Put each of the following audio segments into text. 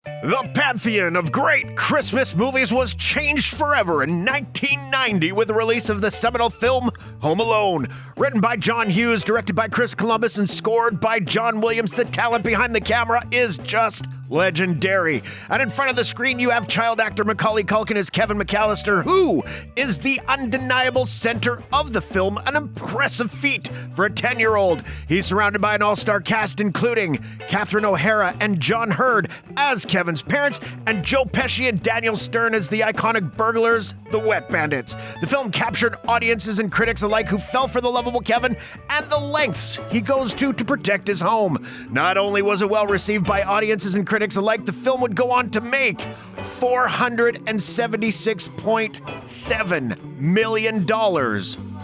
The pantheon of great Christmas movies was changed forever in 1990 with the release of the seminal film Home Alone. Written by John Hughes, directed by Chris Columbus, and scored by John Williams, the talent behind the camera is just legendary. And in front of the screen, you have child actor Macaulay Culkin as Kevin McCallister, who is the undeniable center of the film, an impressive feat for a 10-year-old. He's surrounded by an all-star cast, including Catherine O'Hara and John Hurd as Kevin's parents, and Joe Pesci and Daniel Stern as the iconic buglers, the Wet Bandits. The film captured audiences and critics alike who fell for the lovable Kevin and the lengths he goes to protect his home. Not only was it well received by audiences and critics alike, the film would go on to make $476.7 million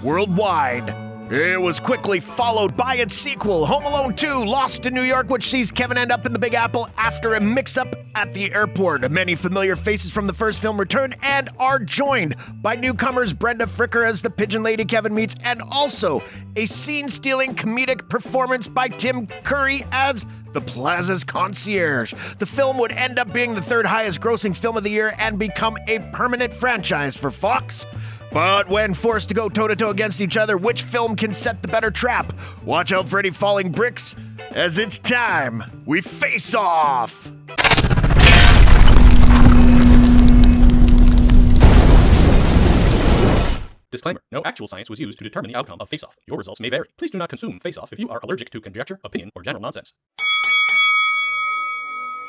worldwide. It was quickly followed by its sequel, Home Alone 2, Lost in New York, which sees Kevin end up in the Big Apple after a mix-up at the airport. Many familiar faces from the first film return and are joined by newcomers Brenda Fricker as the pigeon lady Kevin meets, and also a scene-stealing comedic performance by Tim Curry as the Plaza's concierge. The film would end up being the third highest grossing film of the year and become a permanent franchise for Fox. But when forced to go toe-to-toe against each other, which film can set the better trap? Watch out for any falling bricks, as it's time we face off! Disclaimer. No actual science was used to determine the outcome of Face Off. Your results may vary. Please do not consume Face Off if you are allergic to conjecture, opinion, or general nonsense.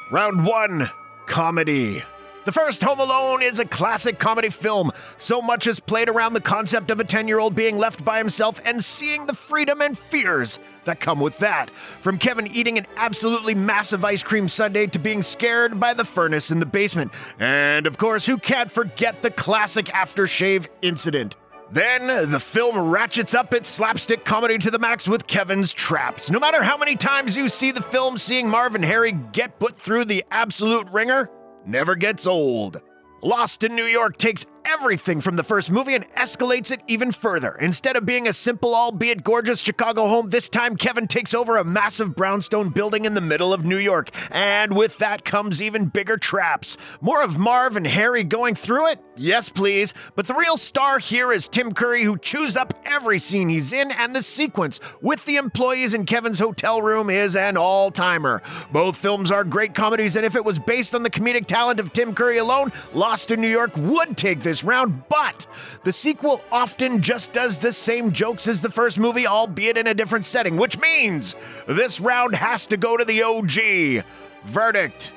Round 1. Comedy. The first Home Alone is a classic comedy film. So much is played around the concept of a 10-year-old being left by himself and seeing the freedom and fears that come with that. From Kevin eating an absolutely massive ice cream sundae to being scared by the furnace in the basement. And of course, who can't forget the classic aftershave incident? Then, the film ratchets up its slapstick comedy to the max with Kevin's traps. No matter how many times you see the film, seeing Marv and Harry get put through the absolute ringer never gets old. Lost in New York takes everything from the first movie and escalates it even further. Instead of being a simple, albeit gorgeous Chicago home, this time Kevin takes over a massive brownstone building in the middle of New York. And with that comes even bigger traps. More of Marv and Harry going through it? Yes, please. But the real star here is Tim Curry, who chews up every scene he's in, and the sequence with the employees in Kevin's hotel room is an all-timer. Both films are great comedies, and if it was based on the comedic talent of Tim Curry alone, Lost in New York would take this round, but the sequel often just does the same jokes as the first movie, albeit in a different setting, which means this round has to go to the OG. Verdict: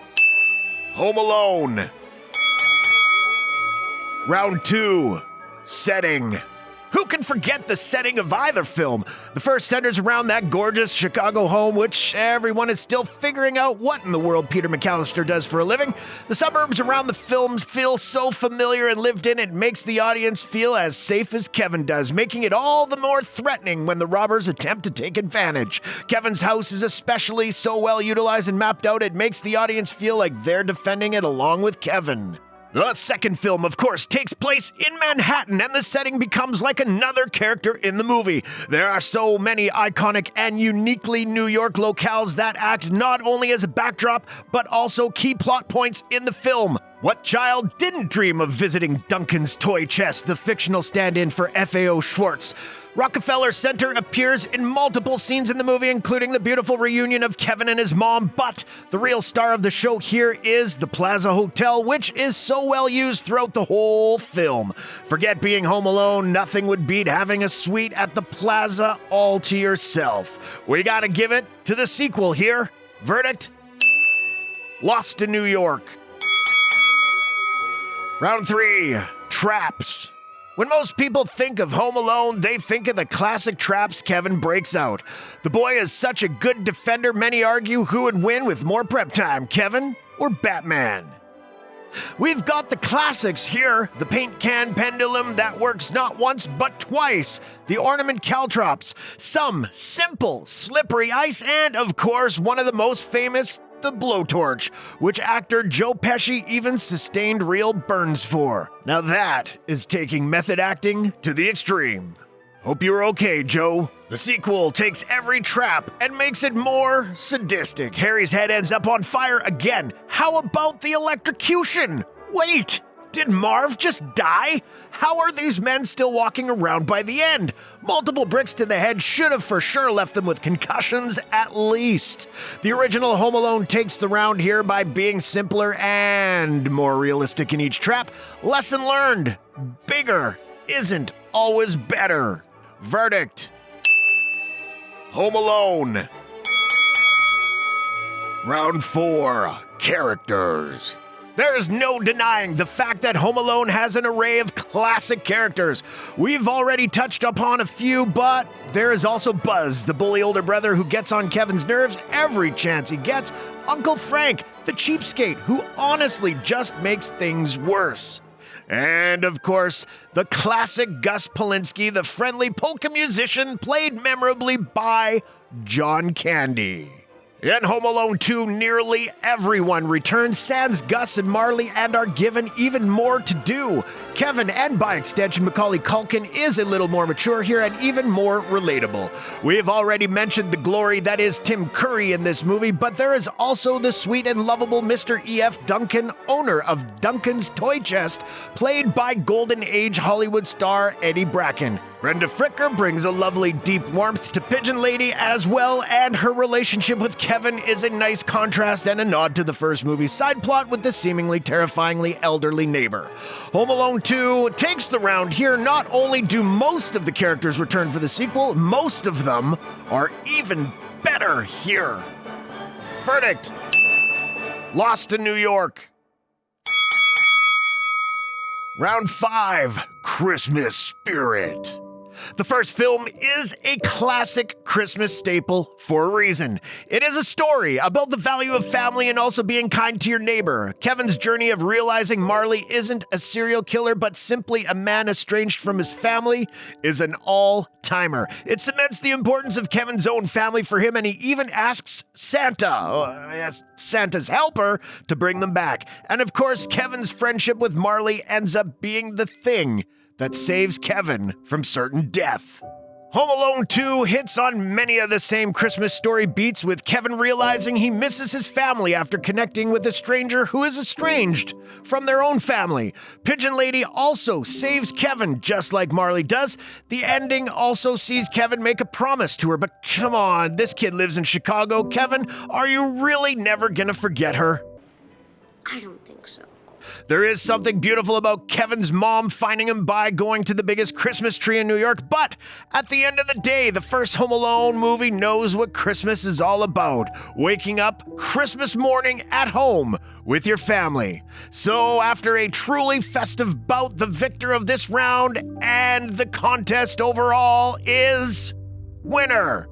Home Alone. Round 2. Setting. Who can forget the setting of either film? The first centers around that gorgeous Chicago home, which everyone is still figuring out what in the world Peter McCallister does for a living. The suburbs around the films feel so familiar and lived in, it makes the audience feel as safe as Kevin does, making it all the more threatening when the robbers attempt to take advantage. Kevin's house is especially so well utilized and mapped out, it makes the audience feel like they're defending it along with Kevin. The second film, of course, takes place in Manhattan, and the setting becomes like another character in the movie. There are so many iconic and uniquely New York locales that act not only as a backdrop, but also key plot points in the film. What child didn't dream of visiting Duncan's Toy Chest, the fictional stand-in for F.A.O. Schwartz? Rockefeller Center appears in multiple scenes in the movie, including the beautiful reunion of Kevin and his mom, but the real star of the show here is the Plaza Hotel, which is so well used throughout the whole film. Forget being home alone, nothing would beat having a suite at the Plaza all to yourself. We gotta give it to the sequel here. Verdict: Lost in New York. Round 3. Traps. When most people think of Home Alone, they think of the classic traps Kevin breaks out. The boy is such a good defender, many argue who would win with more prep time, Kevin or Batman. We've got the classics here, the paint can pendulum that works not once but twice, the ornament caltrops, some simple, slippery ice, and of course, one of the most famous, the blowtorch, which actor Joe Pesci even sustained real burns for. Now that is taking method acting to the extreme. Hope you're okay, Joe. The sequel takes every trap and makes it more sadistic. Harry's head ends up on fire again. How about the electrocution? Wait, did Marv just die? How are these men still walking around by the end? Multiple bricks to the head should have for sure left them with concussions at least. The original Home Alone takes the round here by being simpler and more realistic in each trap. Lesson learned, bigger isn't always better. Verdict: Home Alone. Round 4, characters. There's no denying the fact that Home Alone has an array of classic characters. We've already touched upon a few, but there is also Buzz, the bully older brother who gets on Kevin's nerves every chance he gets. Uncle Frank, the cheapskate, who honestly just makes things worse. And, of course, the classic Gus Polinski, the friendly polka musician, played memorably by John Candy. In Home Alone 2, nearly everyone returns sans Gus and Marley and are given even more to do. Kevin, and by extension Macaulay Culkin, is a little more mature here and even more relatable. We have already mentioned the glory that is Tim Curry in this movie, but there is also the sweet and lovable Mr. E.F. Duncan, owner of Duncan's Toy Chest, played by Golden Age Hollywood star Eddie Bracken. Brenda Fricker brings a lovely deep warmth to Pigeon Lady as well, and her relationship with Kevin is a nice contrast and a nod to the first movie's side plot with the seemingly terrifyingly elderly neighbor. Home Alone 2 takes the round here. Not only do most of the characters return for the sequel, most of them are even better here. Verdict: Lost in New York. Round 5, Christmas Spirit. The first film is a classic Christmas staple for a reason. It is a story about the value of family and also being kind to your neighbor. Kevin's journey of realizing Marley isn't a serial killer, but simply a man estranged from his family is an all-timer. It cements the importance of Kevin's own family for him, and he even asks Santa's helper, to bring them back. And of course, Kevin's friendship with Marley ends up being the thing that saves Kevin from certain death. Home Alone 2 hits on many of the same Christmas story beats, with Kevin realizing he misses his family after connecting with a stranger who is estranged from their own family. Pigeon Lady also saves Kevin just like Marley does. The ending also sees Kevin make a promise to her, but come on, this kid lives in Chicago. Kevin, are you really never gonna forget her? I don't think so. There is something beautiful about Kevin's mom finding him by going to the biggest Christmas tree in New York, but at the end of the day, the first Home Alone movie knows what Christmas is all about. Waking up Christmas morning at home with your family. So after a truly festive bout, the victor of this round and the contest overall is winner,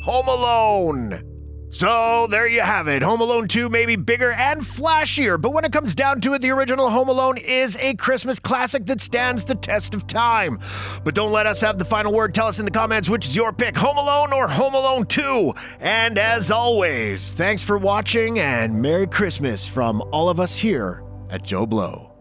Home Alone. So there you have it. Home Alone 2 may be bigger and flashier, but when it comes down to it, the original Home Alone is a Christmas classic that stands the test of time. But don't let us have the final word. Tell us in the comments which is your pick, Home Alone or Home Alone 2. And as always, thanks for watching and Merry Christmas from all of us here at JoBlo.